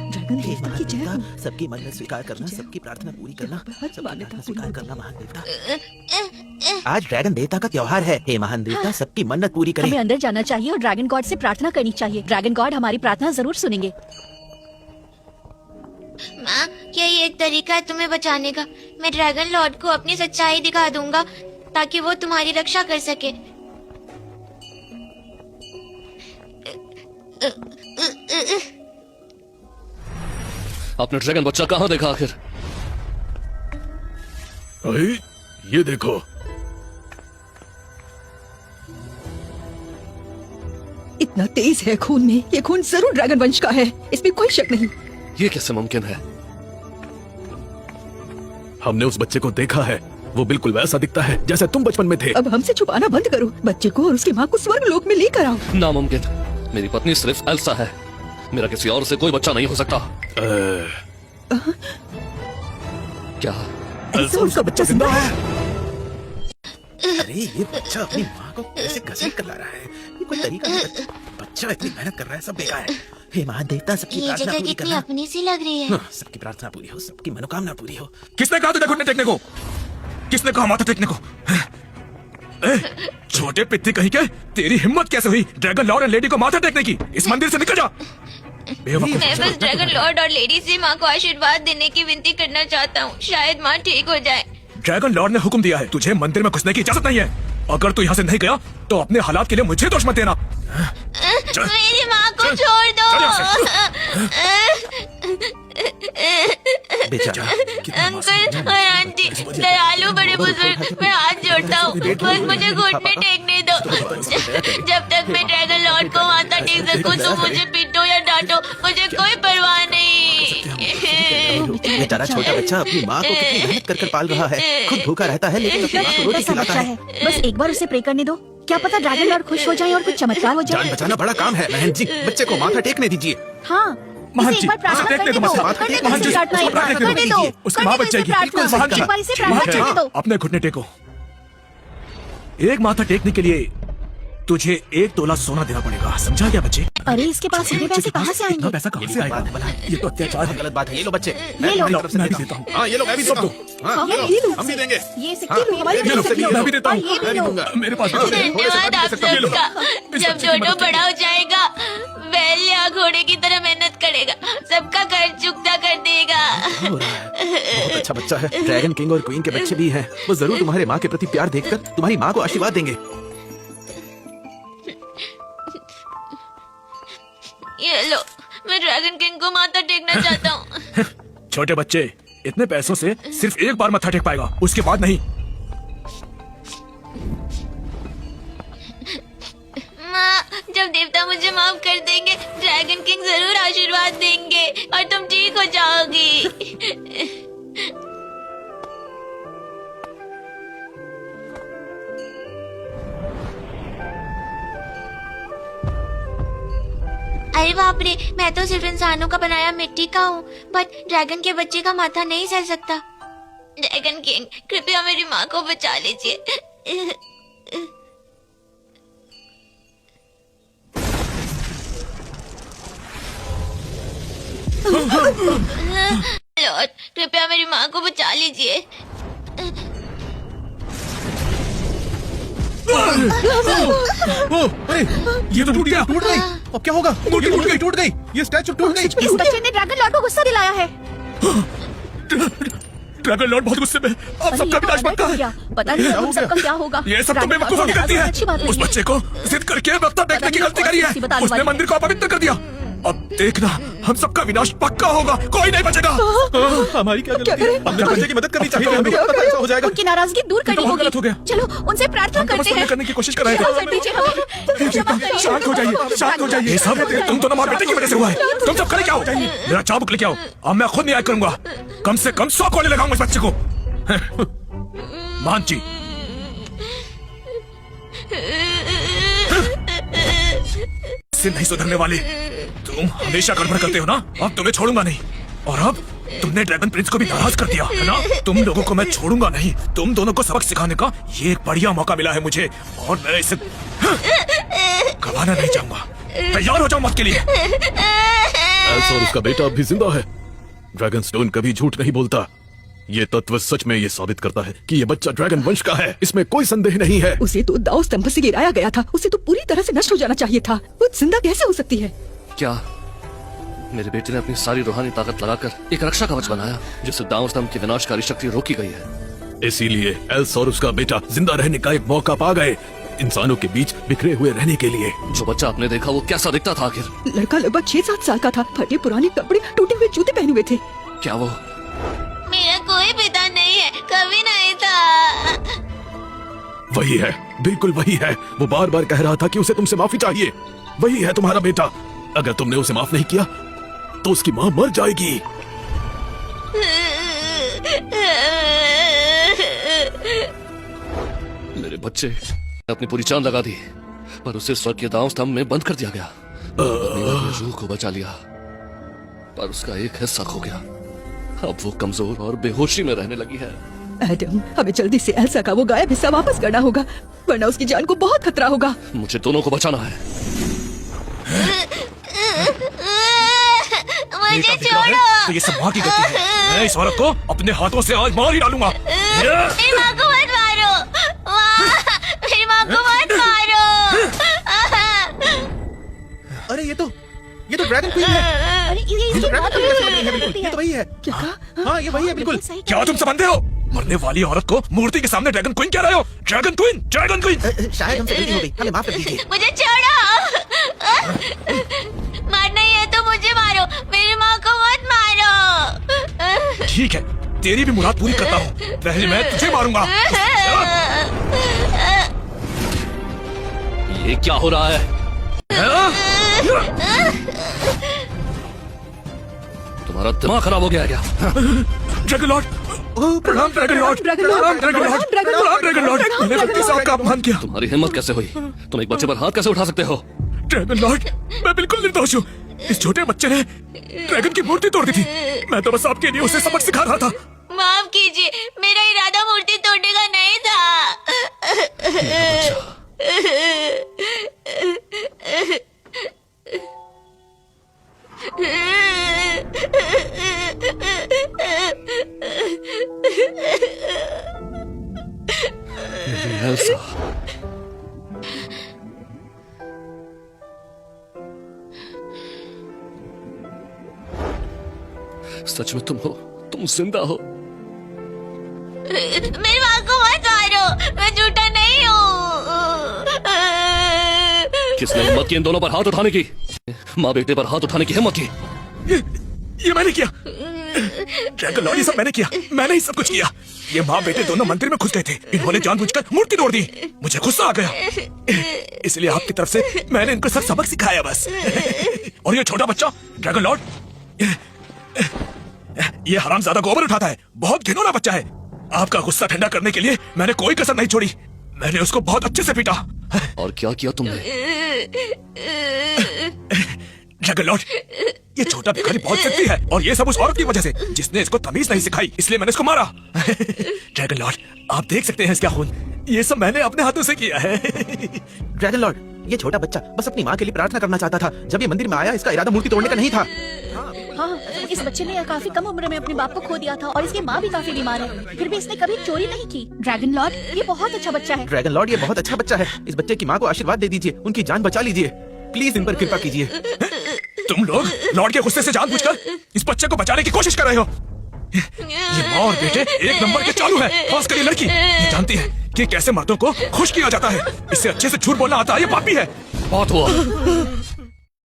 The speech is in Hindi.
ड्रैगन देवता की जय हो। सबकी मन्नत स्वीकार करना, सबकी प्रार्थना पूरी करना, सबकी प्रार्थना स्वीकार करना महान देवता। आज ड्रैगन देवता का त्योहार है। हे महान देवता, सबकी मन्नत पूरी करें। हमें अंदर जाना चाहिए और ड्रैगन गॉड से प्रार्थना करनी चाहिए। ड्रैगन गॉड हमारी प्रार्थना जरूर सुनेंगे। माँ, यही एक तरीका है तुम्हें बचाने का। मैं ड्रैगन लॉर्ड को अपनी सच्चाई दिखा दूंगा ताकि वो तुम्हारी रक्षा कर सके। आपने ड्रैगन बच्चा कहाँ देखा आखिर? अरे ये देखो, इतना तेज है खून में। ये खून जरूर ड्रैगन वंश का है, इसमें कोई शक नहीं। ये कैसे मुमकिन है? हमने उस बच्चे को देखा है। वो बिल्कुल वैसा दिखता है जैसे तुम बचपन में थे। अब हमसे छुपाना बंद करो। बच्चे को और उसकी माँ को स्वर्ग लोक में लेकर आओ। नामुमकिन। मेरी पत्नी सिर्फ एल्सा है। मेरा किसी और से कोई बच्चा नहीं हो सकता। क्या एल्सा उसका बच्चा जिंदा है? अरे ये बच्चा अपनी माँ को कैसे घसीट कर ला रहा है? ये कोई तरीका नहीं। बच्चा इतनी मेहनत कर रहा है, सब बेकार है। हे महान देवता, सबकी ये प्रार्थना जगह पूरी कितनी करना। अपनी सी लग रही है। हाँ, सबकी प्रार्थना पूरी हो, सबकी मनोकामना पूरी हो। किसने कहा तुझे घुटने टेकने को? किसने कहा माथा टेकने को? छोटे पित्ती कहीं के, तेरी हिम्मत कैसे हुई ड्रैगन लॉर्ड एंड लेडी को माथा टेकने की? इस मंदिर से निकल जा। मैं बस ड्रैगन लॉर्ड और लेडी से माँ को आशीर्वाद देने की विनती करना चाहता हूँ। शायद माँ ठीक हो जाए। ड्रैगन लॉर्ड ने हुक्म दिया है, तुझे मंदिर में घुसने की इजाजत नहीं है। अगर तू यहाँ से नहीं गया तो अपने हालात के लिए मुझे दोष मत देना। मेरी माँ को छोड़ दो। बेचारा अंकल और आंटी, दयालु बड़े बुजुर्ग, मैं हाथ जोड़ता हूँ, बस मुझे घुटने टेकने दो। जब तक मैं ड्रैगन लॉर्ड को माथा टेक सकूँ तो मुझे पीटो या डांटो, मुझे कोई परवाह नहीं। बेचारा छोटा बच्चा अपनी माँ को कितनी मेहनत कर पाल रहा है। खुद भूखा रहता है लेकिन अपनी माँ को रोटी खिलाता है। बस एक बार उसे प्रे करने दो। क्या पता ड्रैगन लॉर्ड खुश हो जाए और कुछ चमत्कार हो जाए। जान बचाना बड़ा काम है। बहन जी, बच्चे को माथा टेकने दीजिए। हाँ, महान इसे जी, एक बार प्रार्थना उसे टेकने करने दो, दो। महान जी, करने दो, प्रार्थना एक बार, करने करने दो। उसकी माँ बच जाएगी। प्रार्थना, महान जी, एक बार इसे प्रार्थना महान जी, करने दो। अपने घुटने टेको। एक माथा टेकने के लिए तुझे 1 तोला सोना देना पड़ेगा, समझा क्या बच्चे? अरे इसके पास इतने पैसे कहाँ से इतना आएंगे? पैसा कहाँ से आएगा? ये तो अत्याचार है। गलत बात है। ये लो बच्चे, ये लो। मैं भी देता हूँ। हाँ ये लो, मैं भी देता हूँ। हाँ, हाँ, ये लो, ये लो। हम भी देंगे। ये सिक्के लो, हमारे ये पास लो, सिक्के लो। मैं भी देता हूँ। और ये भी मैं भी लो। दूंगा। मेरे पास भी धन्यवाद आप सबका। जब जोडो बड़ा हो जाएगा, बैल या घोड़े की तरह मेहनत करेगा, सबका कर्ज चुकता कर देगा। हो रहा है। बहुत अच्छा बच्चा है। ड्रैगन किंग और क्वीन के बच्चे भी हैं। वो जरूर तुम्हारे माँ के प्रति प्यार देखकर तुम्हारी माँ को आशीर्वाद देंगे। ये लो, मैं ड्रैगन किंग को माथा टेकना चाहता हूँ। छोटे बच्चे, इतने पैसों से सिर्फ एक बार मत्था टेक पाएगा, उसके बाद नहीं। माँ, जब देवता मुझे माफ कर देंगे, ड्रैगन किंग जरूर आशीर्वाद देंगे और तुम ठीक हो जाओगी। अरे बाप रे, मैं तो सिर्फ इंसानों का बनाया मिट्टी का हूँ, बट ड्रैगन के बच्चे का माथा नहीं सह सकता। ड्रैगन किंग, कृपया मेरी माँ को बचा लीजिए। लॉर्ड, कृपया मेरी माँ को बचा लीजिए। ये तो टूट गया। टूट गई। अब क्या होगा? टूट गई। ये स्टैचू टूट गई। इस बच्चे ने ड्रैगन लॉर्ड को गुस्सा दिलाया है। ड्रैगन लॉर्ड बहुत गुस्से में। अब अरे सबका ये तो विनाश अनर्थ पक्का हो है। गया। पता नहीं अब सबका क्या होगा। ये सब तो ड्रैगन बेवकूफों की लॉर्ड गलती ने है। अच्छी बात उस नहीं है। बच्चे को जिद करके मत्था टेकने की गलती करी है। मुसीबत आने उसने वाली मंदिर को अपवित्र कर दिया। अब देखना, हम सबका विनाश पक्का होगा, कोई नहीं बचेगा। हमारी क्या गलती है? करें? हमने बच्चे की मदद करनी चाहिए। क्या हमें क्या पता ऐसा हो जाएगा। उनकी नाराजगी दूर करनी बहुत होगी। गलत हो गया। चलो उनसे प्रार्थना हम करते हैं। करने की कोशिश कर रहे क्षमा कर थे। दीजिए हमें। क्षमा करिए। शांत हो जाइए, शांत हो जाइए। ये सब तुम दोनों माँ बेटे की वजह से हुआ है। तुम सब खड़े क्या हो? मेरा चाबुक लेके आओ, अब मैं खुद न्याय करूंगा। कम से कम 100 कोड़े लगाऊंगा इस बच्चे को। मान जी, से नहीं सुधरने वाले। तुम हमेशा गड़बड़ करते हो ना, अब तुम्हें छोड़ूंगा नहीं। और अब तुमने ड्रैगन प्रिंस को भी नाराज कर दिया है ना। तुम लोगों को मैं छोड़ूंगा नहीं। तुम दोनों को सबक सिखाने का ये एक बढ़िया मौका मिला है मुझे, और मैं इसे गवाना नहीं चाहूंगा। तैयार हो जाओ मौत के लिए। एल्सा और उसका बेटा अब भी जिंदा है। ड्रैगन स्टोन कभी झूठ नहीं बोलता। ये तत्व सच में ये साबित करता है कि ये बच्चा ड्रैगन वंश का है, इसमें कोई संदेह नहीं है। उसे तो दाव स्तंभ से गिराया गया था, उसे तो पूरी तरह से नष्ट हो जाना चाहिए था। वो जिंदा कैसे हो सकती है? क्या मेरे बेटे ने अपनी सारी रूहानी ताकत लगाकर एक रक्षा कवच बनाया जिससे दाव स्तंभ की विनाशकारी शक्ति रोकी गई है? इसीलिए एल्सा और उसका बेटा जिंदा रहने का एक मौका पा गए, इंसानों के बीच बिखरे हुए रहने के लिए। जो बच्चा आपने देखा वो कैसा दिखता था आखिर? लड़का लगभग 6-7 साल का था, फटे पुराने कपड़े, टूटे हुए जूते पहने हुए थे। क्या वो? मेरा कोई पिता नहीं है, कभी नहीं था। वही है, बिल्कुल वही है। वो बार बार कह रहा था कि उसे तुमसे माफी चाहिए। वही है तुम्हारा बेटा। अगर तुमने उसे माफ नहीं किया तो उसकी माँ मर जाएगी। मेरे बच्चे ने अपनी पूरी जान लगा दी पर उसे स्वर्ग के दांव स्तंभ में बंद कर दिया गया। अपनी रूह को बचा लिया पर उसका एक हिस्सा खो गया। अब वो कमजोर और बेहोशी में रहने लगी है। एडम, हमें जल्दी से एल्सा का वो गायब हिस्सा वापस करना होगा, वरना उसकी जान को बहुत खतरा होगा। मुझे दोनों को बचाना है। मुझे बेटा है, छोड़ो। तो ये सब माँ की गलती है। मैं इस औरत को अपने हाथों से आज मार ही डालूंगा। मेरी माँ को मत मारो, मेरी माँ को मत मारो। अरे ये तो ड्रैगन क्वीन है। अरे ये तो ड्रैगन क्वीन है, बिल्कुल ये तो वही है। क्या कहा? हाँ ये वही है बिल्कुल। क्या तुम समझते हो? मरने वाली औरत को मूर्ति के सामने ड्रैगन क्वीन कह रहे हो? Dragon queen, dragon queen. शायद हमसे गलती हो गई, हमें माफ कर दीजिए। मुझे छोड़ो। मारना ही है तो मुझे मारो, मेरी माँ को मत मारो। ठीक है, तेरी भी मुराद पूरी करता हूँ। पहले मैं तुझे मारूंगा। ये क्या हो रहा है? तुम्हारा दिमाग खराब हो गया है क्या? ड्रैगन लॉर्ड, प्रणाम ड्रैगन लॉर्ड, प्रणाम ड्रैगन लॉर्ड, प्रणाम ड्रैगन लॉर्ड। मैंने गलती से आपका अपमान किया। तुम्हारी हिम्मत कैसे हुई? तुम एक बच्चे पर हाथ कैसे उठा सकते हो? ड्रैगन लॉर्ड, मैं बिल्कुल निर्दोष हूँ। इस छोटे बच्चे ने ड्रैगन की मूर्ति तोड़ दी थी। मैं तो बस आपके लिए उसे सबक सिखा रहा था। माफ कीजिए, मेरा इरादा मूर्ति तोड़ने का नहीं था। एल्सा, सच में तुम हो? तुम जिंदा हो? मेरी माँ को मत मारो, मैं झूठा नहीं हूँ। किसने हिम्मत की इन दोनों पर हाथ उठाने की? माँ बेटे पर हाथ उठाने की हिम्मत की? ये मैंने किया। ड्रैगन लॉर्ड, ये सब मैंने किया। मैंने ही सब कुछ किया। ये माँ बेटे दोनों मंदिर में घुस गए थे। इन्होंने जानबूझकर मूर्ति तोड़ दी। मुझे गुस्सा आ गया, इसलिए आपकी तरफ से मैंने इनको सब सबक सिखाया बस। और ये छोटा बच्चा ड्रैगन लॉर्ड, ये हरामजादा गोबर उठाता है। बहुत घिनौना बच्चा है। आपका गुस्सा ठंडा करने के लिए मैंने कोई कसर नहीं छोड़ी। मैंने उसको बहुत अच्छे से पीटा। और क्या किया तुमने? ड्रैगन लॉर्ड, ये छोटा भिखारी बहुत शक्ति है और ये सब उस औरत की वजह से जिसने इसको तमीज नहीं सिखाई, इसलिए मैंने इसको मारा। ड्रैगन लॉर्ड, आप देख सकते हैं इसका खून। ये सब मैंने अपने हाथों से किया है। ड्रैगन लॉर्ड, ये छोटा बच्चा बस अपनी माँ के लिए प्रार्थना करना चाहता था। जब ये मंदिर में आया, इसका इरादा मूर्ति तोड़ने का नहीं था। हाँ, इस बच्चे ने काफी कम उम्र में अपने बाप को खो दिया था और इसकी माँ भी काफी बीमार है, फिर भी इसने कभी चोरी नहीं की। ड्रैगन लॉर्ड, ये बहुत अच्छा बच्चा है। ड्रैगन लॉर्ड, ये बहुत अच्छा बच्चा है। इस बच्चे की माँ को आशीर्वाद दे दीजिए, उनकी जान बचा लीजिए। प्लीज इन पर कृपा कीजिए। तुम लोग लॉर्ड के गुस्से से जानबूझकर इस बच्चे को बचाने की कोशिश कर रहे हो। ये माँ और बेटे एक नंबर के चालू है, खासकर ये लड़की। ये जानती है कि कैसे मर्दों को खुश किया जाता है। इससे अच्छे से झूठ बोलना आता है। ये पापी है। बहुत हुआ।